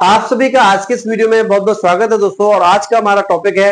आप सभी का आज के इस वीडियो में बहुत बहुत स्वागत है दोस्तों। और आज का हमारा टॉपिक है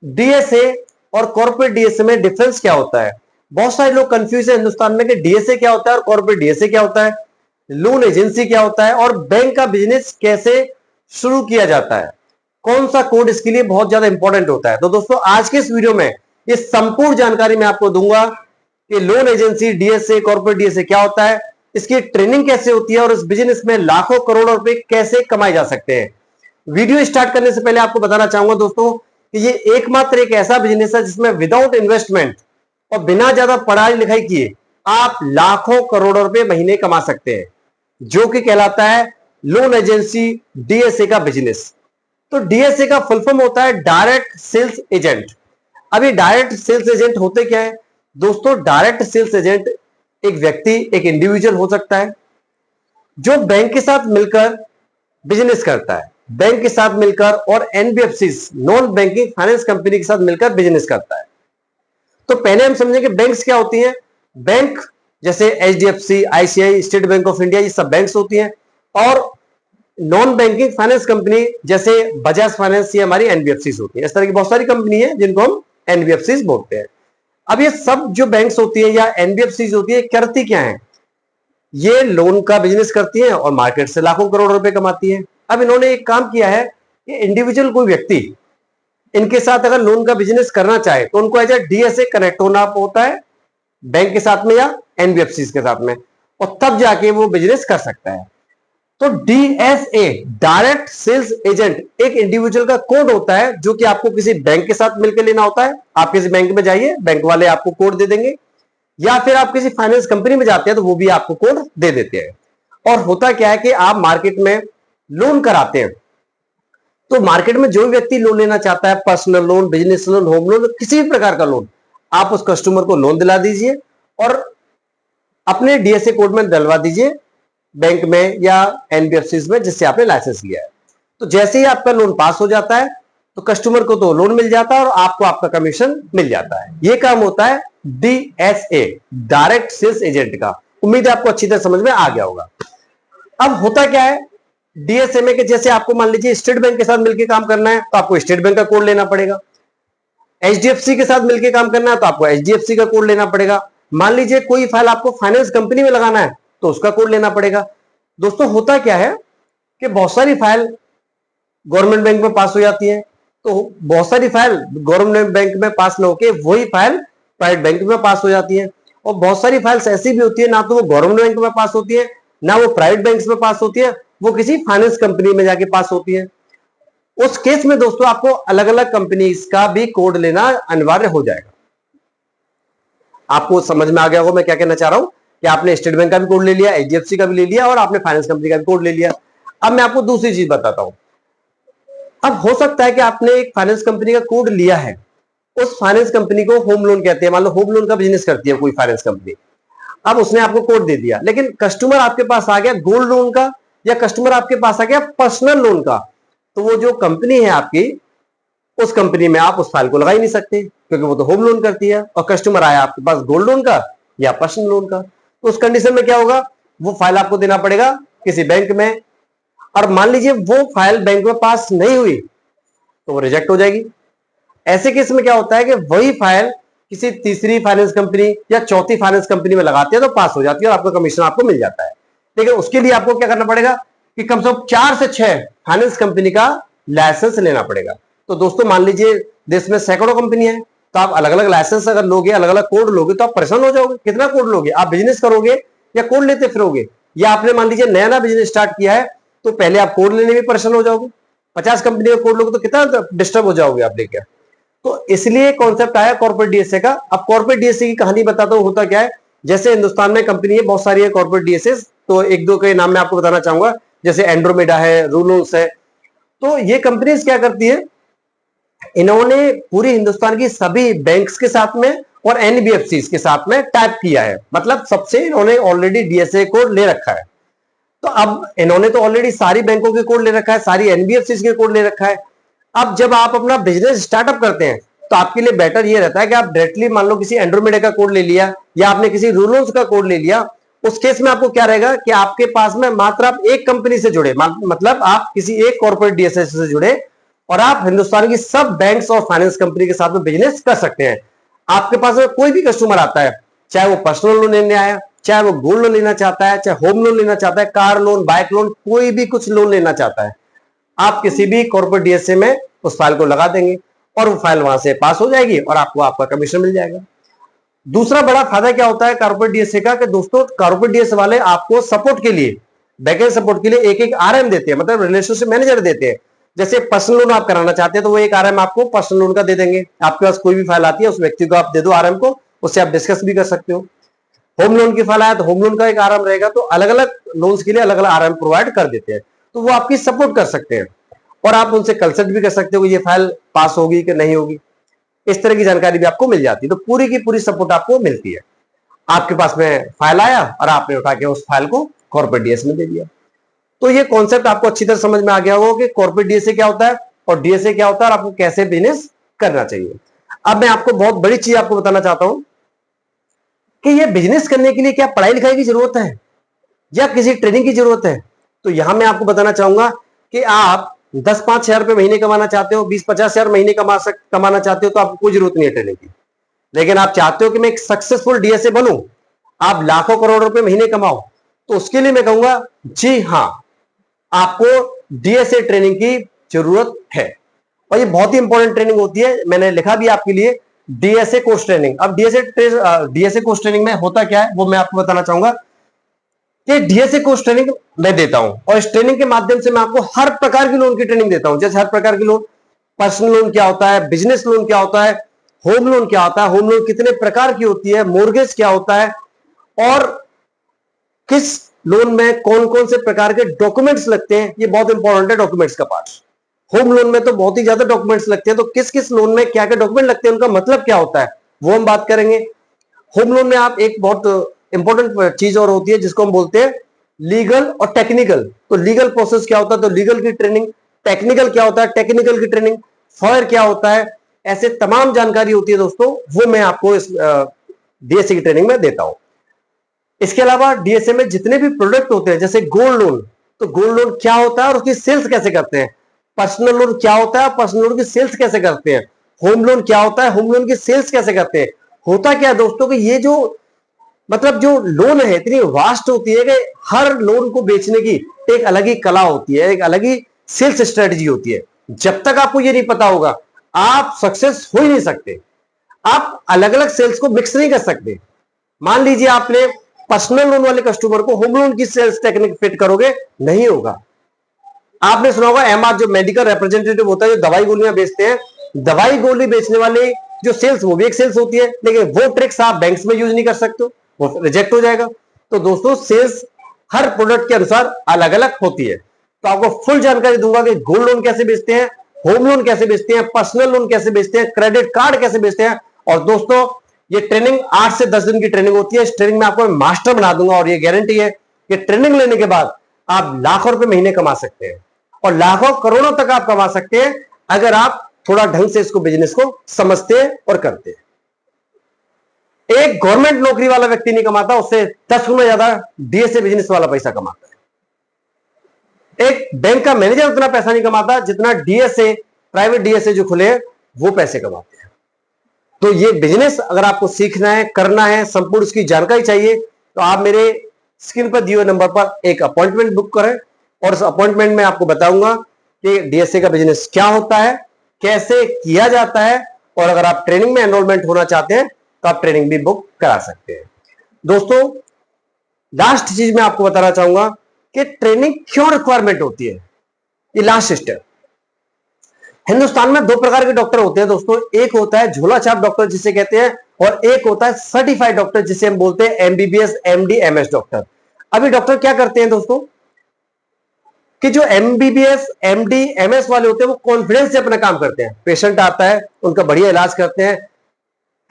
डीएसए और कॉर्पोरेट डीएसए में डिफरेंस क्या होता है। बहुत सारे लोग कंफ्यूज है हिंदुस्तान में कि डीएसए क्या होता है और कॉर्पोरेट डीएसए क्या होता है, लोन एजेंसी क्या होता है और बैंक का बिजनेस कैसे शुरू किया जाता है, कौन सा कोड इसके लिए बहुत ज्यादा इंपॉर्टेंट होता है। तो दोस्तों आज के इस वीडियो में ये संपूर्ण जानकारी मैं आपको दूंगा कि loan agency, DSA, corporate DSA क्या होता है, इसकी ट्रेनिंग कैसे होती है और इस बिजनेस में लाखों करोड़ों रुपए कैसे कमाए जा सकते हैं। वीडियो स्टार्ट करने से पहले आपको बताना चाहूंगा दोस्तों कि ये एकमात्र एक ऐसा बिजनेस है जिसमें विदाउट इन्वेस्टमेंट और बिना ज्यादा पढ़ाई लिखाई किए आप लाखों करोड़ों रुपए महीने कमा सकते हैं, जो कि कहलाता है लोन एजेंसी डीएसए का बिजनेस। तो डीएसए का फुल फॉर्म होता है डायरेक्ट सेल्स एजेंट। अब ये डायरेक्ट सेल्स एजेंट होते क्या है दोस्तों? डायरेक्ट सेल्स एजेंट एक व्यक्ति, एक इंडिविजुअल हो सकता है जो बैंक के साथ मिलकर बिजनेस करता है, बैंक के साथ मिलकर और NBFC, non banking finance company के साथ मिलकर बिजनेस करता है। तो पहले हम समझेंगे बैंक्स क्या होती हैं। बैंक जैसे HDFC, ICI, state bank of India, ये सब बैंक्स होती हैं। और नॉन बैंकिंग फाइनेंस कंपनी जैसे बजाज फाइनेंस, ये हमारी एनबीएफसी होती है। इस तरह की बहुत सारी कंपनी है जिनको हम एनबीएफसी बोलते हैं। अब ये सब जो बैंक्स होती है या एनबीएफसी होती है, करती क्या है? ये लोन का बिजनेस करती है और मार्केट से लाखों करोड़ रुपए कमाती है। अब इन्होंने एक काम किया है कि इंडिविजुअल कोई व्यक्ति इनके साथ अगर लोन का बिजनेस करना चाहे तो उनको एज ए डीएसए कनेक्ट होना होता है बैंक के साथ में या एनबीएफसी के साथ में, और तब जाके वो बिजनेस कर सकता है। तो डीएसए, डायरेक्ट सेल्स एजेंट, एक इंडिविजुअल का कोड होता है जो कि आपको किसी बैंक के साथ मिलकर लेना होता है। आप किसी बैंक में जाइए, बैंक वाले आपको कोड दे देंगे, या फिर आप किसी फाइनेंस कंपनी में जाते हैं तो वो भी आपको कोड दे देते हैं। और होता क्या है कि आप मार्केट में लोन कराते हैं, तो मार्केट में जो भी व्यक्ति लोन लेना चाहता है, personal loan, business loan, home loan, किसी भी प्रकार का लोन, आप उस कस्टमर को लोन दिला दीजिए और अपने डीएसए कोड में डलवा दीजिए बैंक में या एनबीएफसी में जिससे आपने लाइसेंस लिया है। तो जैसे ही आपका लोन पास हो जाता है तो कस्टमर को तो लोन मिल जाता है और आपको आपका कमीशन मिल जाता है। ये काम होता है डीएसए, डायरेक्ट सेल्स एजेंट का। उम्मीद है आपको अच्छी तरह समझ में आ गया होगा। अब होता क्या है डीएसए में कि जैसे आपको मान लीजिए स्टेट बैंक के साथ मिलकर काम करना है तो आपको स्टेट बैंक का कोड लेना पड़ेगा। एचडीएफसी के साथ मिलकर काम करना है तो आपको एचडीएफसी का कोड लेना पड़ेगा। मान लीजिए कोई फाइल आपको फाइनेंस कंपनी में लगाना है तो उसका कोड लेना पड़ेगा। दोस्तों होता क्या है कि बहुत सारी फाइल गवर्नमेंट बैंक में पास हो जाती है, तो बहुत सारी फाइल गवर्नमेंट बैंक में पास न होकर वही फाइल प्राइवेट बैंक में पास हो जाती है। और बहुत सारी फाइल्स ऐसी भी होती है ना तो वो गवर्नमेंट बैंक में पास होती है ना वो प्राइवेट बैंक में पास होती है, वो किसी फाइनेंस कंपनी में जाके पास होती है। उस केस में दोस्तों आपको अलग अलग कंपनीज का भी कोड लेना अनिवार्य हो जाएगा। आपको समझ में आ गया होगा मैं क्या कहना चाह रहा हूं कि आपने स्टेट बैंक का भी कोड ले लिया, एचडीएफसी का भी ले लिया और आपने फाइनेंस कंपनी का भी कोड ले लिया। अब मैं आपको दूसरी चीज बताता हूं। अब हो सकता है कि आपने एक फाइनेंस कंपनी का कोड लिया है, उस फाइनेंस कंपनी को होम लोन कहते हैं, मान लो होम लोन का बिजनेस करती है कोई फाइनेंस कंपनी। अब उसने आपको कोड दे दिया, लेकिन कस्टमर आपके पास आ गया गोल्ड लोन का या कस्टमर आपके पास आ गया पर्सनल लोन का, तो वो जो कंपनी है आपकी, उस कंपनी में आप उस फाइल को लगा ही नहीं सकते क्योंकि वो तो होम लोन करती है। और कस्टमर आया आपके पास गोल्ड लोन का या पर्सनल लोन का, तो उस कंडीशन में क्या होगा, वो फाइल आपको देना पड़ेगा किसी बैंक में। और मान लीजिए वो फाइल बैंक में पास नहीं हुई तो वो रिजेक्ट हो जाएगी। ऐसे केस में क्या होता है कि वही फाइल किसी तीसरी फाइनेंस कंपनी या चौथी फाइनेंस कंपनी में लगाती है तो पास हो जाती है और आपका कमीशन आपको मिल जाता है। लेकिन उसके लिए आपको क्या करना पड़ेगा कि कम से कम 4 से 6 फाइनेंस कंपनी का लाइसेंस लेना पड़ेगा। तो दोस्तों मान लीजिए देश में सैकड़ों कंपनी है, तो आप अलग अलग लाइसेंस अगर लोगे, अलग अलग कोड लोगे तो आप परेशान हो जाओगे। कितना कोड लोगे? आप बिजनेस करोगे या कोड लेते फिरोगे? या आपने मान लीजिए नया नया बिजनेस स्टार्ट किया है तो पहले आप कोड लेने में परेशान हो जाओगे। 50 कंपनी का कोड लोगे तो कितना डिस्टर्ब हो जाओगे आप लेकर। तो इसलिए कॉन्सेप्ट आया कॉर्पोरेट डीएसए का। अब कॉर्पोरेट डीएसए की कहानी बताता हूं। होता क्या है, जैसे हिंदुस्तान में कंपनी है बहुत सारी है कॉर्पोरेट डीएसए, तो एक दो के नाम मैं आपको बताना चाहूंगा, जैसे एंड्रोमेडा है, रूलोन्स है। तो ये कंपनीज क्या करती है, इन्होंने पूरी हिंदुस्तान की सभी बैंक्स के साथ में और एनबीएफसी के साथ में टाइप किया है, मतलब सबसे इन्होंने ऑलरेडी डीएसए कोड ले रखा है। तो अब इन्होंने तो ऑलरेडी सारी बैंकों के कोड ले रखा है, सारी एनबीएफसी के कोड ले रखा है। अब जब आप अपना बिजनेस स्टार्टअप करते हैं तो आपके लिए बेटर ये रहता है कि आप डायरेक्टली मान लो किसी एंड्रोमेडा का कोड ले लिया या आपने किसी रूलोन्स का कोड ले लिया उस केस में आपको क्या रहेगा कि आपके पास में मात्र आप एक कंपनी से जुड़े, मतलब आप किसी एक कॉर्पोरेट डीएसए से जुड़े और आप हिंदुस्तान की सब बैंक्स और फाइनेंस कंपनी के साथ में बिजनेस कर सकते हैं। आपके पास में कोई भी कस्टमर आता है, चाहे वो पर्सनल लोन लेने आया, चाहे वो गोल्ड लोन लेना चाहता है, चाहे होम लोन लेना चाहता है, कार लोन, बाइक लोन, कोई भी कुछ लोन लेना चाहता है, आप किसी भी कॉर्पोरेट डीएसए में उस फाइल को लगा देंगे और वो फाइल वहां से पास हो जाएगी और आपको आपका कमीशन मिल जाएगा। दूसरा बड़ा फायदा क्या होता है कॉर्पोरेट डीएसए का कि दोस्तों कॉर्पोरेट डीएसए वाले आपको सपोर्ट के लिए, बैकएंड सपोर्ट के लिए एक एक आरएम देते हैं, मतलब रिलेशनशिप मैनेजर देते हैं। जैसे पर्सनल लोन आप कराना चाहते हैं तो वो एक आरएम आपको पर्सनल लोन का दे देंगे। आपके पास कोई भी फाइल आती है उस व्यक्ति को आप दे दो आरएम को, उससे आप डिस्कस भी कर सकते हो। होम लोन की फाइल आया तो होम लोन का एक आरएम रहेगा, तो अलग अलग लोन्स के लिए अलग अलग आरएम प्रोवाइड कर देते हैं, तो वो आपकी सपोर्ट कर सकते हैं और आप उनसे कंसल्ट भी कर सकते हो कि ये फाइल पास होगी कि नहीं होगी। इस तरह की जानकारी भी आपको मिल जाती है, तो पूरी की पूरी सपोर्ट आपको मिलती है। आपके पास में फाइल आया और आपने उठा के उस फाइल को कॉर्पोरेट डीएसए में दे दिया। तो ये कॉन्सेप्ट आपको अच्छी तरह समझ में आ गया होगा कि कॉर्पोरेट डीएसए क्या होता है और डीएसए क्या होता है और आपको कैसे बिजनेस करना चाहिए। अब मैं आपको बहुत बड़ी चीज आपको बताना चाहता हूं कि ये बिजनेस करने के लिए क्या पढ़ाई लिखाई की जरूरत है या किसी ट्रेनिंग की जरूरत है। तो यहां मैं आपको बताना चाहूंगा कि आप 10-5 हजार रुपए महीने कमाना चाहते हो, 20-50 हजार महीने कमाना चाहते हो तो आपको कोई जरूरत नहीं है ट्रेनिंग की। लेकिन आप चाहते हो कि मैं एक सक्सेसफुल डीएसए बनूं, आप लाखों करोड़ रुपए महीने कमाओ, तो उसके लिए मैं कहूंगा जी हां, आपको डीएसए ट्रेनिंग की जरूरत है और ये बहुत ही इंपॉर्टेंट ट्रेनिंग होती है। मैंने लिखा भी आपके लिए डीएसए कोर्स ट्रेनिंग। अब डीएसए कोर्स ट्रेनिंग में होता क्या है वो मैं आपको बताना चाहूंगा कि डीएसए कोर्स ट्रेनिंग मैं देता हूं और इस ट्रेनिंग के माध्यम से मैं आपको हर प्रकार की लोन की ट्रेनिंग देता हूं। जैसे हर प्रकार की लोन, पर्सनल लोन क्या होता है, बिजनेस लोन क्या होता है, होम लोन क्या होता है, होम लोन कितने प्रकार की होती है, मोर्गेज क्या होता है और किस लोन में कौन कौन से प्रकार के डॉक्यूमेंट्स लगते हैं, ये बहुत इंपॉर्टेंट है डॉक्यूमेंट्स का पार्ट। होम लोन में तो बहुत ही ज्यादा डॉक्यूमेंट्स लगते हैं, तो किस किस लोन में क्या क्या डॉक्यूमेंट लगते हैं, उनका मतलब क्या होता है वो हम बात करेंगे। होम लोन में आप एक बहुत इंपॉर्टेंट चीज और होती है जिसको हम बोलते हैं लीगल और टेक्निकल। तो लीगल प्रोसेस क्या होता है, तो लीगल की ट्रेनिंग, टेक्निकल क्या होता है, टेक्निकल की ट्रेनिंग, फॉयर क्या होता है, ऐसे तमाम जानकारी होती है दोस्तों, वो मैं आपको इस डीएसए की ट्रेनिंग में देता हूं। इसके अलावा डीएसए में जितने भी प्रोडक्ट होते हैं, जैसे गोल्ड लोन, तो गोल्ड लोन क्या होता है और उसकी सेल्स कैसे करते हैं, पर्सनल लोन क्या होता है, पर्सनल लोन की सेल्स कैसे करते हैं, होम लोन क्या होता है, होम लोन की सेल्स कैसे करते हैं। होता क्या है दोस्तों कि ये जो मतलब जो लोन है इतनी वास्ट होती है कि हर लोन को बेचने की एक अलग ही कला होती है, एक अलग ही सेल्स स्ट्रेटजी होती है। जब तक आपको ये नहीं पता होगा आप सक्सेस हो ही नहीं सकते। आप अलग अलग सेल्स को मिक्स नहीं कर सकते। मान लीजिए आपने पर्सनल लोन वाले कस्टमर को होम लोन की सेल्स टेक्निक फिट करोगे, नहीं होगा। आपने सुना होगा एमआर, जो मेडिकल रिप्रेजेंटेटिव होता है, जो दवाई गोलियां बेचते हैं, दवाई गोली बेचने वाले जो सेल्स, वो भी एक सेल्स होती है, लेकिन वो ट्रिक्स आप बैंक्स में यूज नहीं कर सकते हो, वो रिजेक्ट हो जाएगा। तो दोस्तों सेल्स हर प्रोडक्ट के अनुसार अलग अलग होती है। तो आपको फुल जानकारी दूंगा कि गोल्ड लोन कैसे बेचते हैं, होम लोन कैसे बेचते हैं, पर्सनल लोन कैसे बेचते हैं, क्रेडिट कार्ड कैसे बेचते हैं। और दोस्तों ये ट्रेनिंग 8 से 10 दिन की ट्रेनिंग होती है। इस ट्रेनिंग में आपको मास्टर बना दूंगा और ये गारंटी है कि ट्रेनिंग लेने के बाद आप लाखों रुपए महीने कमा सकते हैं और लाखों करोड़ों तक आप कमा सकते हैं अगर आप थोड़ा ढंग से इसको बिजनेस को समझते हैं और करते हैं। एक गवर्नमेंट नौकरी वाला व्यक्ति नहीं कमाता, उससे 10 गुना ज्यादा डीएसए बिजनेस वाला पैसा कमाता है। एक बैंक का मैनेजर उतना पैसा नहीं कमाता जितना डीएसए, प्राइवेट डीएसए जो खुले हैं वो पैसे कमाते हैं। तो ये बिजनेस अगर आपको सीखना है, करना है, संपूर्ण इसकी जानकारी चाहिए, तो आप मेरे स्क्रीन पर दिए हुए नंबर पर एक अपॉइंटमेंट बुक करें और उस अपॉइंटमेंट में आपको बताऊंगा कि डीएसए का बिजनेस क्या होता है, कैसे किया जाता है, और अगर आप ट्रेनिंग में एनरोलमेंट होना चाहते हैं तो आप ट्रेनिंग भी बुक करा सकते हैं। दोस्तों लास्ट चीज मैं आपको बताना चाहूंगा कि ट्रेनिंग क्यों रिक्वायरमेंट होती है। ये लास्ट स्टेप। हिंदुस्तान में 2 प्रकार के डॉक्टर होते हैं दोस्तों, एक होता है झोला छाप डॉक्टर जिसे कहते हैं, और एक होता है सर्टिफाइड डॉक्टर जिसे हम बोलते हैं एमबीबीएस, एमडी, एमएस डॉक्टर। अभी डॉक्टर क्या करते हैं दोस्तों कि जो एमबीबीएस, एमडी, एमएस वाले होते हैं वो कॉन्फिडेंस से अपना काम करते हैं। पेशेंट आता है, उनका बढ़िया इलाज करते हैं,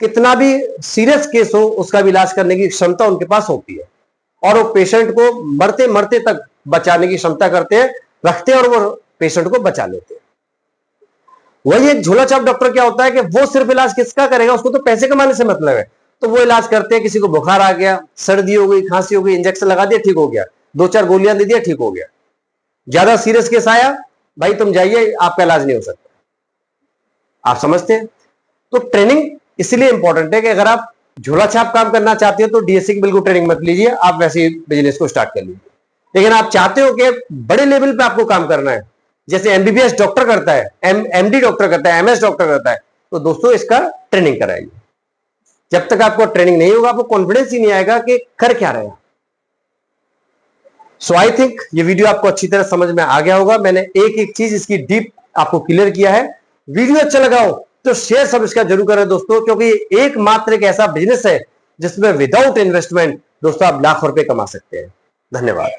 कितना भी सीरियस केस हो उसका भी इलाज करने की क्षमता उनके पास होती है और वो पेशेंट को मरते मरते तक बचाने की क्षमता करते हैं, रखते हैं और वो पेशेंट को बचा लेते हैं। वही एक झोला छाप डॉक्टर क्या होता है कि वो सिर्फ इलाज किसका करेगा, उसको तो पैसे कमाने से मतलब है, तो वो इलाज करते हैं। किसी को बुखार आ गया, सर्दी हो गई, खांसी हो गई, इंजेक्शन लगा दिया, ठीक हो गया, 2-4 गोलियां दे दिया, ठीक हो गया। ज्यादा सीरियस केस आया, भाई तुम जाइए, आपका इलाज नहीं हो सकता। आप समझते हैं? तो ट्रेनिंग इसलिए इंपॉर्टेंट है कि अगर आप झोला छाप काम करना चाहते हो तो डीएसए की बिल्कुल ट्रेनिंग मत लीजिए, आप वैसे ही बिजनेस को स्टार्ट कर लीजिए। लेकिन आप चाहते हो कि बड़े लेवल पे आपको काम करना है, जैसे एमबीबीएस डॉक्टर करता है, एमडी डॉक्टर करता है, एमएस डॉक्टर करता है, तो दोस्तों इसका ट्रेनिंग कराइए। जब तक आपको ट्रेनिंग नहीं होगा, आपको कॉन्फिडेंस ही नहीं आएगा कि कर क्या रहे हैं। सो आई थिंक ये वीडियो आपको अच्छी तरह समझ में आ गया होगा। मैंने एक एक चीज इसकी डीप आपको क्लियर किया है। वीडियो अच्छा लगा हो तो शेयर सब्सक्राइब जरूर करें दोस्तों, क्योंकि एकमात्र एक ऐसा बिजनेस है जिसमें विदाउट इन्वेस्टमेंट दोस्तों आप लाखों रुपए कमा सकते हैं। धन्यवाद।